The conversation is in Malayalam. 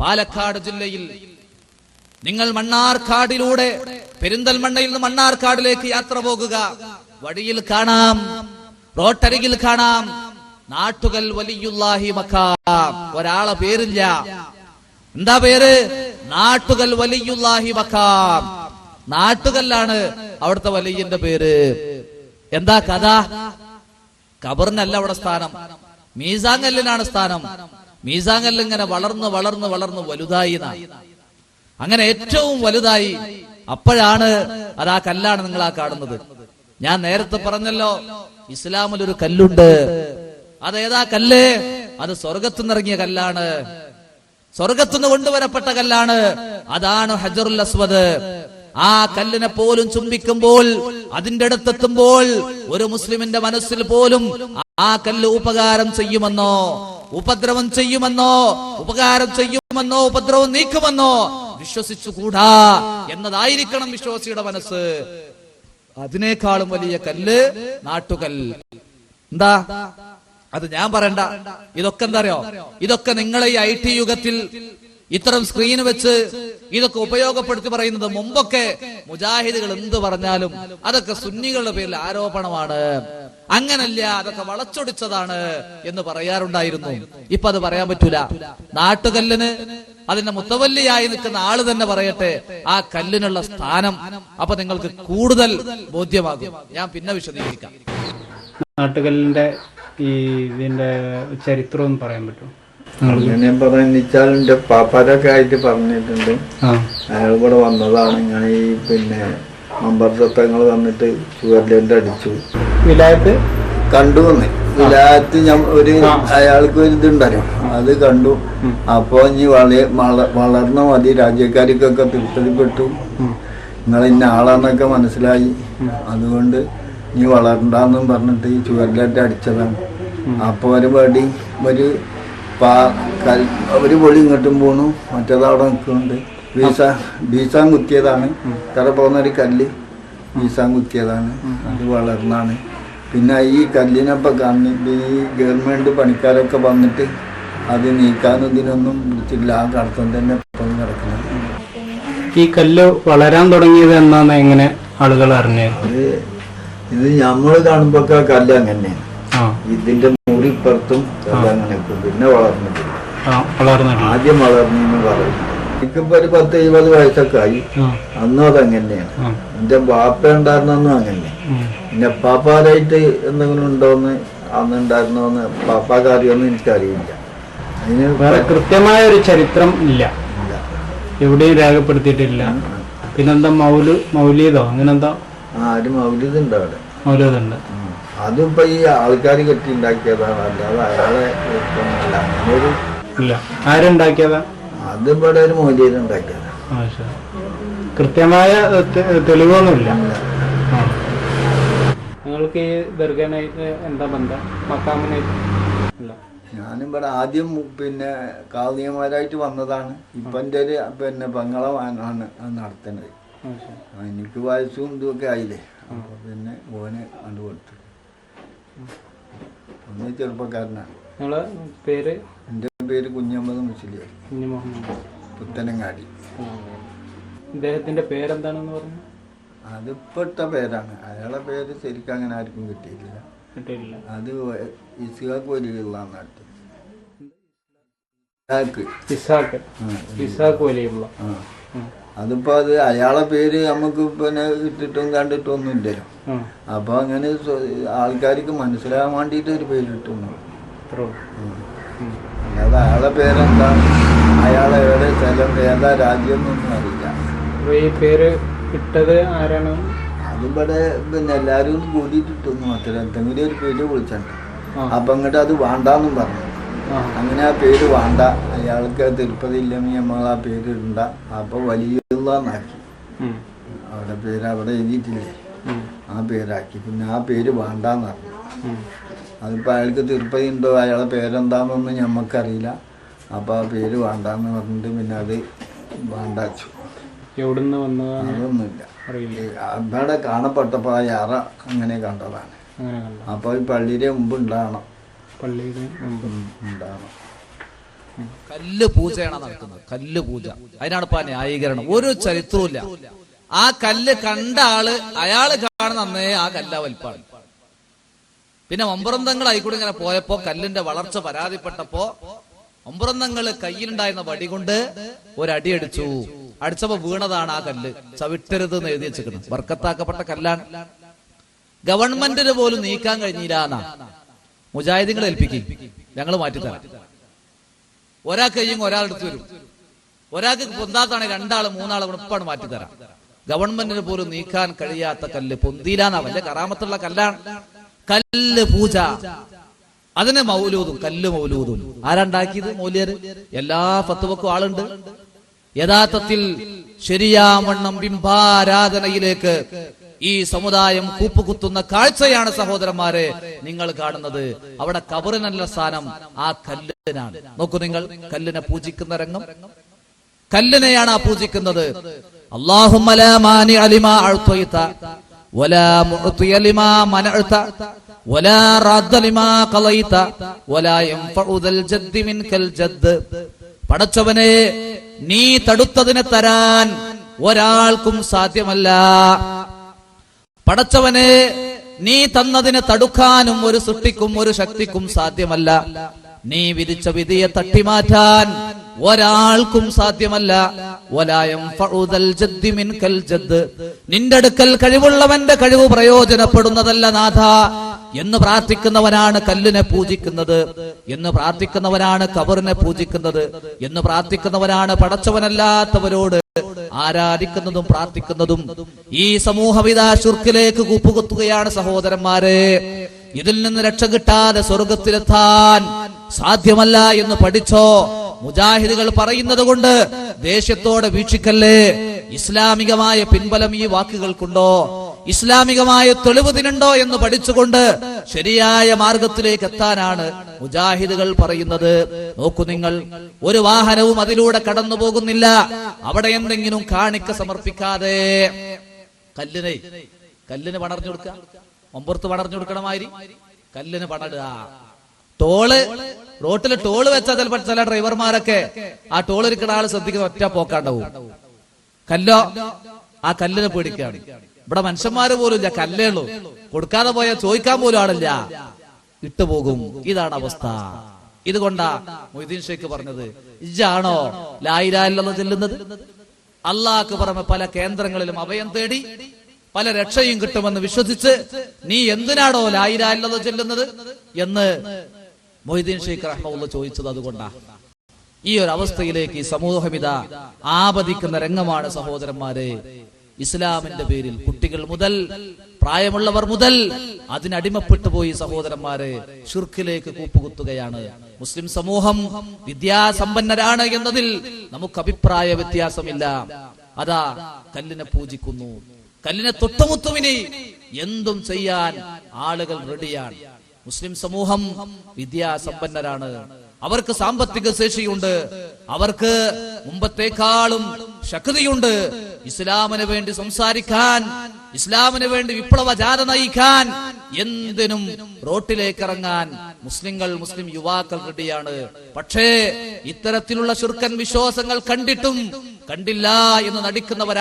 പാലക്കാട് ജില്ലയിൽ നിങ്ങൾ മണ്ണാർക്കാടിലൂടെ പെരിന്തൽമണ്ണയിൽ നിന്ന് മണ്ണാർക്കാടിലേക്ക് യാത്ര പോകുക. വഴിയിൽ കാണാം, റോട്ടരികിൽ കാണാം നാട്ടുകൽ വലിയുല്ലാഹി മഖാം. ഒരാളെ പേരില്ല. എന്താ പേര്? നാട്ടുകൽ വലിയുല്ലാഹി മഖാം. നാട്ടുകല്ലാണ് അവിടുത്തെ വലിയന്റെ പേര്. എന്താ കഥ? ഖബറിനല്ല അവിടെ സ്ഥാനം, മീസാങ്കല്ലിനാണ് സ്ഥാനം. മീസാങ്കല്ല് ഇങ്ങനെ വളർന്ന് വളർന്ന് വളർന്ന് വലുതായി. അങ്ങനെ ഏറ്റവും വലുതായി. അപ്പോഴാണ് അതാ കല്ലാണ് നിങ്ങൾ ആ കാണുന്നത്. ഞാൻ നേരത്തെ പറഞ്ഞല്ലോ, ഇസ്ലാമിൽ ഒരു കല്ലുണ്ട്. അതേതാ കല്ല്? അത് സ്വർഗത്തുനിന്നിറങ്ങിയ കല്ലാണ്, സ്വർഗത്തുനിന്ന് കൊണ്ടുവരപ്പെട്ട കല്ലാണ്. അതാണ് ഹജറുൽ അസ്വദ്. ആ കല്ലിനെ പോലും ചുംബിക്കുമ്പോൾ, അതിന്റെ അടുത്തെത്തുമ്പോൾ ഒരു മുസ്ലിമിന്റെ മനസ്സിൽ പോലും ആ കല്ല് ഉപകാരം ചെയ്യുമെന്നോ ഉപദ്രവം ചെയ്യുമെന്നോ, ഉപകാരം ചെയ്യുമെന്നോ ഉപദ്രവം നീക്കുമെന്നോ വിശ്വസിച്ചുകൂടാ എന്നതായിരിക്കണം വിശ്വാസിയുടെ മനസ്സ്. അതിനേക്കാളും വലിയ കല്ല് നാട്ടുകൽ. എന്താ അത്? ഞാൻ പറയണ്ട. ഇതൊക്കെ എന്താ അറിയോ? ഇതൊക്കെ നിങ്ങളെ ഈ IT യുഗത്തിൽ ഇത്തരം സ്ക്രീൻ വെച്ച് ഇതൊക്കെ ഉപയോഗപ്പെടുത്തി പറയുന്നത്. മുമ്പൊക്കെ മുജാഹിദുകൾ എന്ത് പറഞ്ഞാലും അതൊക്കെ സുന്നികളുടെ പേരിൽ ആരോപണമാണ്, അങ്ങനല്ല, അതൊക്കെ വളച്ചൊടിച്ചതാണ് എന്ന് പറയാറുണ്ടായിരുന്നു. ഇപ്പൊ അത് പറയാൻ പറ്റൂല. നാട്ടുകല്ലിന് അതിന്റെ മുത്തവല്ലിയായി നിൽക്കുന്ന ആള് തന്നെ പറയട്ടെ ആ കല്ലിനുള്ള സ്ഥാനം. അപ്പൊ നിങ്ങൾക്ക് കൂടുതൽ ബോധ്യമാകും. ഞാൻ പിന്നെ വിശദീകരിക്കാം. നാട്ടുകല്ലിന്റെ ഇതിന്റെ ചരിത്രം ഒന്ന് പറയാൻ പറ്റുമോ? അങ്ങനെ പറയാൻ എന്റെ പാപ്പാരൊക്കെ ആയിട്ട് പറഞ്ഞിട്ടുണ്ട്. അയാൾ ഇവിടെ വന്നതാണ്. ഇങ്ങനെ ഈ മമ്പർ സത്തങ്ങൾ വന്നിട്ട് ചുവരിലേന്റെ അടിച്ചു. വിലായത്ത് കണ്ടു വന്ന് വിലായത്ത് ഒരു അയാൾക്ക് ഒരു ഇതുണ്ടല്ലോ, അത് കണ്ടു. അപ്പൊ ഇനി വളർന്ന മതി, രാജ്യക്കാർക്കൊക്കെ തൃപ്തിപ്പെട്ടു, നിങ്ങൾ ഇന്ന ആളാന്നൊക്കെ മനസ്സിലായി, അതുകൊണ്ട് ഇനി വളരണ്ടെന്നും പറഞ്ഞിട്ട് ഈ ചുവരിലേറ്റ് അടിച്ചതാണ്. അപ്പൊ ഒരു വടി ഒരു പൊളി ഇങ്ങോട്ടും പോണു, മറ്റേതവിടെ നിൽക്കുന്നുണ്ട്. ബീസാൻ കുത്തിയതാണ്. തറ പോകുന്നൊരു കല്ല് ബീസാൻ കുത്തിയതാണ്. അത് വളർന്നാണ്. പിന്നെ ഈ കല്ലിനൊപ്പം കാണുന്നത് ഈ ഗവൺമെന്റ് പണിക്കാരൊക്കെ വന്നിട്ട് അത് നീക്കാനും ഇതിനൊന്നും വിളിച്ചില്ല. ആ കടത്തം തന്നെ ഇപ്പം കിടക്കുന്നത്. ഈ കല്ല് വളരാൻ തുടങ്ങിയത് എന്നാണ് എങ്ങനെ ആളുകൾ അറിഞ്ഞത്? ഇത് നമ്മള് കാണുമ്പോ കല്ല് അങ്ങനെയാണ്. ഇതിന്റെ മുറിപ്പുറത്തും കല്ല് അങ്ങനെ പിന്നെ വളർന്നിട്ടില്ല. ആദ്യം വളർന്നു പറയും. എനിക്കിപ്പോ ഒരു 10-20 വയസ്സൊക്കെ ആയി. അന്നും അതങ്ങനെയാണ്. എന്റെ ബാപ്പ ഉണ്ടായിരുന്നൊന്നും അങ്ങനെ. പിന്നെ പാപ്പാരായിട്ട് എന്തെങ്കിലും ഉണ്ടോന്ന് അന്നുണ്ടായിരുന്നോന്ന് പാപ്പാക്ക് അറിയോന്ന് എനിക്കറിയില്ല. അതിന് കൃത്യമായ ഒരു ചരിത്രം ഇല്ല, എവിടെയും രേഖപ്പെടുത്തിയിട്ടില്ല. പിന്നെന്താ മൗലീദോ അങ്ങനെന്താ? ഒരു മൗലീദ് ഉണ്ട് അവിടെ. മൗലീദുണ്ട്. അതിപ്പോ ഈ ആൾക്കാർ കെട്ടി ഉണ്ടാക്കിയതാണ്, അല്ലാതെ അയാളെ അങ്ങനൊരു ഇല്ല. ആരുണ്ടാക്കിയതാ? അത് ഇവിടെ ഒരു മൗലീദ് ഉണ്ടാക്കിയതാ. കൃത്യമായ തെളിവൊന്നുമില്ല. നിങ്ങൾക്ക് ഈ ദർഗനായിട്ട് എന്താ ബന്ധം? മക്കാമിനായിട്ട് ഇല്ല. ഞാനിവിടെ ആദ്യം കാവ്യമാരായിട്ട് വന്നതാണ്. ഇപ്പൊ എൻ്റെ ഒരു ബംഗളവാനാണ് നടത്തുന്നത്. എനിക്ക് വയസ്സും ഇതൊക്കെ ആയില്ലേ. അപ്പൊ പിന്നെ ഓന് കണ്ടുകൊടുത്തു. ഒന്ന് ചെറുപ്പക്കാരനാണ്. നിങ്ങളെ പേര്? എൻ്റെ പേര് കുഞ്ഞമ്മദ് മുസ്ലിയാർ, പുത്തനങ്ങാടി. ഇദ്ദേഹത്തിന്റെ പേരെന്താണെന്ന് പറഞ്ഞു? അതിപ്പെട്ട പേരാണ്. അയാളെ പേര് ശരിക്കും അങ്ങനെ ആർക്കും കിട്ടിയിട്ടില്ല. അത് ഇസ്ഹാഖ് വലിയുള്ള നാട്ടിൽ. അതിപ്പോ അത് അയാളെ പേര് നമുക്ക് ഇട്ടിട്ടും കണ്ടിട്ടും ഒന്നും ഇല്ലല്ലോ. അപ്പൊ അങ്ങനെ ആൾക്കാർക്ക് മനസ്സിലാകാൻ വേണ്ടിട്ട് ഒരു പേര് ഇട്ടുന്നു. അല്ലാതെ അയാളെ പേരെന്താണ്, അയാളെ ഏടെ സ്ഥലം, ഏതാ രാജ്യം എന്നൊന്നും അറിയില്ല. ഈ പേര് ഇട്ടത് ആരാണ്? അതിവിടെ എല്ലാരും കൂടിയിട്ടിട്ടൊന്നും മാത്രം എന്തെങ്കിലും ഒരു പേര് വിളിച്ചിട്ടുണ്ട്. അപ്പൊ അങ്ങോട്ട് അത് വേണ്ടാന്നും പറഞ്ഞു. അങ്ങനെ ആ പേര് വേണ്ട, അയാൾക്ക് തിരുപ്പതി ഇല്ലെങ്കിൽ നമ്മൾ ആ പേര് ഇടണ്ട. അപ്പൊ വലിയുള്ളാക്കി അവിടെ പേര് അവിടെ എഴുതിയിട്ടില്ലേ, ആ പേരാക്കി. പിന്നെ ആ പേര് വേണ്ടാന്ന് പറഞ്ഞു. അതിപ്പോ അയാൾക്ക് തിരുപ്പതി ഉണ്ടോ, അയാളെ പേരെന്താന്നൊന്നും ഞമ്മക്കറിയില്ല. അപ്പൊ ആ പേര് വേണ്ടാന്ന് പറഞ്ഞിട്ട് പിന്നെ അത് വേണ്ടാച്ചു. എവിടുന്ന് വന്നത് അതൊന്നുമില്ല. അവിടെ കാണപ്പെട്ടപ്പോ ആ യാറ അങ്ങനെ കണ്ടതാണ്. അപ്പൊ ഈ പള്ളിയുടെ മുമ്പ് ഉണ്ടാകണം. പള്ളിയുടെ ഉണ്ടാകണം. കല്ല് പൂജയാണ് നടക്കുന്നത്. കല്ല് പൂജ, അതിനാണ് ഇപ്പൊ ന്യായീകരണം. ഒരു ചരിത്രവും. ആ കല്ല് കണ്ട ആള് അയാള് കാണുന്ന അന്നേ ആ കല്ല വലിപ്പാണ്. പിന്നെ ഒമ്പറന്തങ്ങൾ ആയിക്കൂടെ ഇങ്ങനെ പോയപ്പോ കല്ലിന്റെ വളർച്ച പരാതിപ്പെട്ടപ്പോ ഒമ്പറന്തങ്ങൾ കയ്യിലുണ്ടായിരുന്ന വടി കൊണ്ട് ഒരടി അടിച്ചു. അടിച്ചപ്പോ വീണതാണ് ആ കല്ല്. ചവിട്ടരുത് എന്ന് എഴുതി വെച്ചിരിക്കുന്നത്. ബർക്കത്താക്കപ്പെട്ട കല്ലാണ്. ഗവൺമെന്റിന് പോലും നീക്കാൻ കഴിഞ്ഞില്ല എന്നാ. മുജാഹിദീങ്ങളെ ഏൽപ്പിക്കും, ഞങ്ങൾ മാറ്റിത്തരാം. ഒരാൾക്ക് കഴിയുമ്പോൾ ഒരാളെടുത്ത് വരും. ഒരാൾക്ക് പൊന്താത്താണെങ്കിൽ രണ്ടാള് മൂന്നാള് ഉറപ്പാണ് മാറ്റിത്തരാം. ഗവൺമെന്റിന് പോലും നീക്കാൻ കഴിയാത്ത കല്ല് പൊന്തിയിലാന്നാ. വലിയ കറാമത്തുള്ള കല്ലാണ്. കല്ല് പൂജ, അതിന് മൗലൂദും. കല്ല് മൗലൂദും ആരാണ്ടാക്കിയത്? മൗലിയര്. എല്ലാ ഫത്വക്കും ആളുണ്ട്. യഥാർത്ഥത്തിൽ ശരിയാവണ്ണം ബിംബാരാധനയിലേക്ക് ഈ സമുദായം കൂപ്പുകുത്തുന്ന കാഴ്ചയാണ് സഹോദരന്മാരെ നിങ്ങൾ കാണുന്നത്. അവിടെ ഖബറിനല്ല സ്ഥാനം, ആ കല്ലിനാണ്. നോക്കൂ നിങ്ങൾ, കല്ലിനെ പൂജിക്കുന്ന രംഗം. കല്ലിനെയാണ് ആ പൂജിക്കുന്നത്. അല്ലാഹുമ്മ ലാ മാനിഅ ലിമാ അഅ്തൈത വലാ മുഅ്തിയ ലിമാ മനഅത വലാ റദ്ദ ലിമാ ഖളൈത വലാ യൻഫഉ ദൽ ജദ്ദി മിൻകൽ ജദ്ദ്. പടച്ചവനെ, നീ തടുത്തതിനെ തരാൻ ഒരാൾക്കും സാധ്യമല്ല. പടച്ചവനെ, നീ തന്നതിനെ തടുക്കാനും ഒരു സൃഷ്ടിക്കും ഒരു ശക്തിക്കും സാധ്യമല്ല. നീ വിധിച്ച വിധിയെ തട്ടിമാറ്റാൻ ഒരാൾക്കും സാധ്യമല്ല. നിന്റെ അടുക്കൽ കഴിവുള്ളവന്റെ കഴിവ് പ്രയോജനപ്പെടുന്നതല്ല നാഥ എന്ന് പ്രാർത്ഥിക്കുന്നവനാണ് കല്ലിനെ പൂജിക്കുന്നത്, എന്ന് പ്രാർത്ഥിക്കുന്നവനാണ് ഖബറിനെ പൂജിക്കുന്നത്, എന്ന് പ്രാർത്ഥിക്കുന്നവനാണ് പടച്ചവനല്ലാത്തവരോട് ആരാധിക്കുന്നതും പ്രാർത്ഥിക്കുന്നതും. ഈ സമൂഹവിദാ ശുർക്കിലേക്ക് കൂപ്പുകുത്തുകയാണ് സഹോദരന്മാരെ. ഇതിൽ നിന്ന് രക്ഷ കിട്ടാതെ സ്വർഗത്തിലെത്താൻ സാധ്യമല്ല എന്ന് പഠിച്ചോ. മുജാഹിദുകൾ പറയുന്നത് കൊണ്ട് ദേഷ്യത്തോടെ വീക്ഷിക്കല്ലേ. ഇസ്ലാമികമായ പിൻബലം ഈ വാക്കുകൾക്കുണ്ടോ? ഇസ്ലാമികമായ തെളിവുതിനുണ്ടോ എന്ന് പഠിച്ചുകൊണ്ട് ശരിയായ മാർഗത്തിലേക്ക് എത്താനാണ് മുജാഹിദുകൾ പറയുന്നത്. നോക്കൂ നിങ്ങൾ, ഒരു വാഹനവും അതിലൂടെ കടന്നു പോകുന്നില്ല അവിടെ എന്തെങ്കിലും കാണിക്ക സമർപ്പിക്കാതെ. കല്ലിന് പണർന്നു കൊടുക്കുക, ഒമ്പുറത്ത് പണർന്നു കൊടുക്കണമാതിരി കല്ലിന് പണടുക. റോട്ടില് ടോള് വെച്ചാൽ ചിലപ്പോൾ ചില ഡ്രൈവർമാരൊക്കെ ആ ടോൾ ഇരിക്കുന്ന ആള് ശ്രദ്ധിക്കുന്ന ഒറ്റ പോക്കാണ്ടാവും. കല്ലോ ആ കല്ലിനെ പേടിക്കാണ്. ഇവിടെ മനുഷ്യന്മാര് പോലും ഇല്ല, കല്ലേ ഉള്ളൂ. കൊടുക്കാതെ പോയാൽ ചോദിക്കാൻ പോലും ആളില്ല, ഇട്ടുപോകും. ഇതാണ് അവസ്ഥ. ഇതുകൊണ്ടാ മൊയ്തീൻ ഷേഖ് പറഞ്ഞത്, ഇജാണോ ലാ ഇലാഹ ഇല്ലല്ലാഹ് ചൊല്ലുന്നത്? അള്ളാഹ്ക്ക് പുറമെ പല കേന്ദ്രങ്ങളിലും അഭയം തേടി പല രക്ഷയും കിട്ടുമെന്ന് വിശ്വസിച്ച് നീ എന്തിനാണോ ലാ ഇലാഹ ഇല്ലല്ലാഹ് ചൊല്ലുന്നത് എന്ന് മൊയ്തീൻ ഷേഖ് റഹ്മത്തുള്ളാഹി ചോദിച്ചത് അതുകൊണ്ടാ. ഈ ഒരു അവസ്ഥയിലേക്ക് ഈ സമൂഹമിത ആപതിക്കുന്ന രംഗമാണ് സഹോദരന്മാരെ. ഇസ്ലാമിന്റെ പേരിൽ കുട്ടികൾ മുതൽ പ്രായമുള്ളവർ മുതൽ അതിനടിമപ്പെട്ടു പോയി സഹോദരന്മാരെ. ശിർക്കിലേക്ക് കൂപ്പുകുത്തുകയാണ്. മുസ്ലിം സമൂഹം വിദ്യാസമ്പന്നരാണ് എന്നതിൽ നമുക്ക് അഭിപ്രായ വ്യത്യാസമില്ല. അതാ കല്ലിനെ പൂജിക്കുന്നു. കല്ലിനെ തൊട്ടുമുത്തുവിനെ എന്തും ചെയ്യാൻ ആളുകൾ റെഡിയാണ്. മുസ്ലിം സമൂഹം വിദ്യാസമ്പന്നരാണ്, അവർക്ക് സാമ്പത്തിക ശേഷിയുണ്ട്, അവർക്ക് മുമ്പത്തേക്കാളും ശക്തിയുണ്ട്. ഇസ്ലാമിന് വേണ്ടി സംസാരിക്കാൻ, ഇസ്ലാമിന് വേണ്ടി വിപ്ലവ ജാഥ നയിക്കാൻ, എന്തിനും റോട്ടിലേക്ക് ഇറങ്ങാൻ മുസ്ലിം യുവാക്കൾ റെഡിയാണ്. പക്ഷേ ഇത്തരത്തിലുള്ള ശുർക്കൻ വിശ്വാസങ്ങൾ കണ്ടിട്ടും കണ്ടില്ല എന്ന് നടിക്കുന്നവരാ